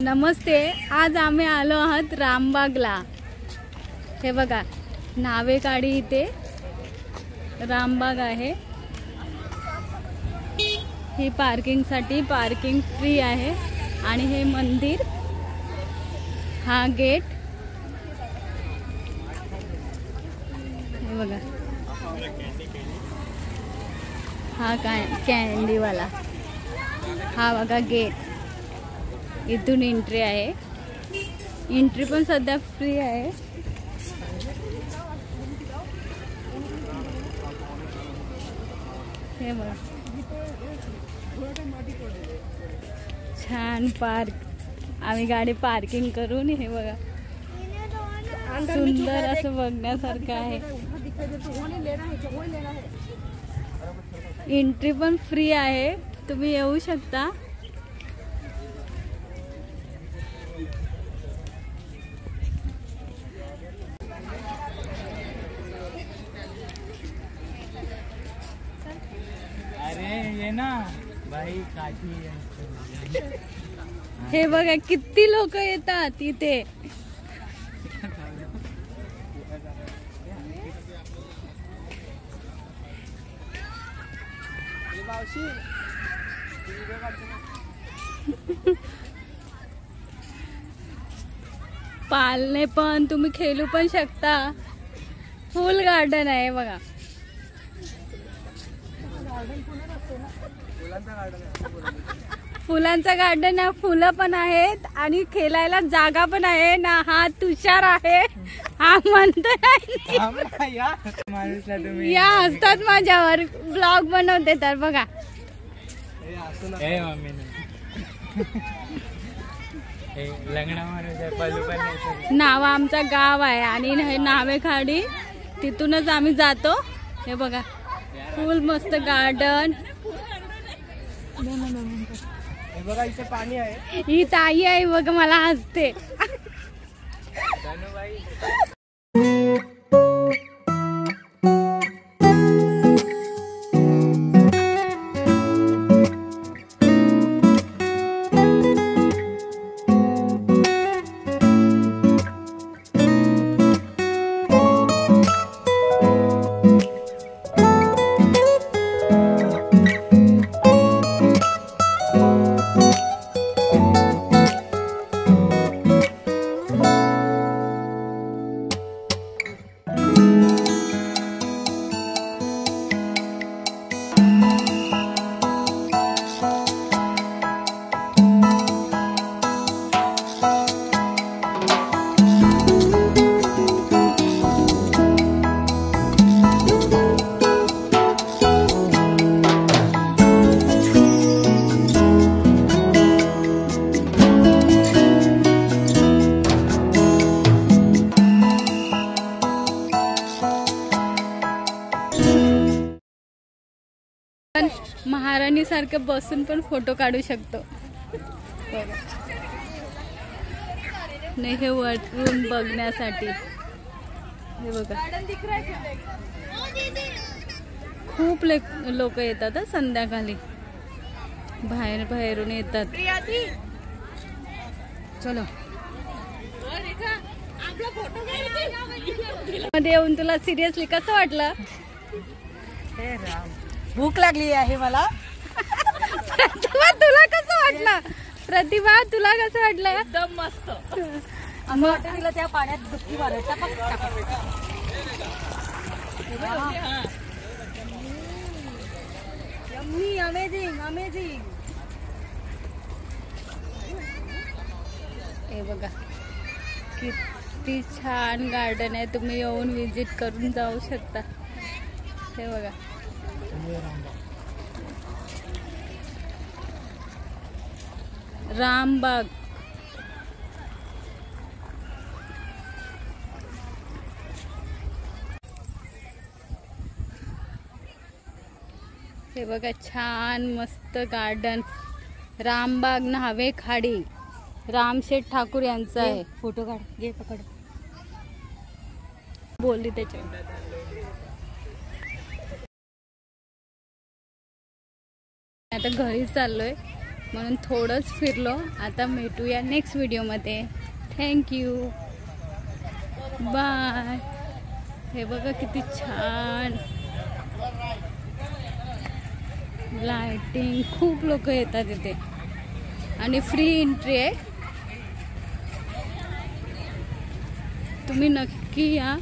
नमस्ते, आज आम्ही आलो आहोत रामबागला। हे बघा नावेकाडी इथे रामबाग आहे। ही पार्किंगसाठी पार्किंग फ्री आहे आणि हे मंदिर, हा गेट, हे बघा हा काय कॅन्डीवाला, हा बघा गेट, इथून एंट्री आहे। एंट्री पण सध्या फ्री आहे। हे बघा छान पार्क, आम्ही गाडी पार्किंग करून, हे बघा सुंदर असं बघण्यासारखं आहे। एंट्री पण फ्री आहे, तुम्ही येऊ शकता। अरे ये ना भाई काठी। हे बघा किती लोक येतात इथे। पालने पण तुम्ही खेळू पण शकता। फुल गार्डन आहे बघा। फुलांचा गार्डन आहे, फुलं पण आहेत आणि खेळायला जागा पण आहे ना। हा तुषार आहे, हा म्हणतो या हसतात माझ्यावर, ब्लॉग बनवते तर बघा। नावा आमचा गाव आहे आणि हे नावेखाडी, तिथूनच आम्ही जातो। हे बघा फुल मस्त गार्डन। हे बघा इथे पाणी आहे। ही ताई आहे बघ, मला हसते। महाराणी सारखे बसून पण फोटो काढू शकतो। नाही हे वरून बघण्यासाठी, हे बघा खूप लोक येतात संध्याकाळी, बाहेरून येतात। चलो मध्ये येऊन तुला सिरियसली कसं वाटलं? भूक लागली आहे मला। प्रतिभा तुला कसं वाटलं? प्रतिभा तुला कसं वाटलं? एकदम मस्त। तिला त्या पाण्यात डुबकी मारायचा। Amazing amazing. हे बघा किती छान गार्डन आहे, तुम्ही येऊन विजिट करून जाऊ शकता। हे बघा रामबाग। हे बघा छान मस्त गार्डन, रामबाग नावेखाडी, रामशेठ ठाकूर यांचा आहे। फोटो काढ, घे पकड। बोलली त्याच्या आता घरी चाललोय। म्हणून थोडंच फिरलो. आता भेटूया नेक्स्ट व्हिडिओमध्ये. Thank you, bye. हे बघा किती छान लाइटिंग, खूप लोक येतात इथे आणि फ्री एंट्री आहे. तुम्ही नक्की या.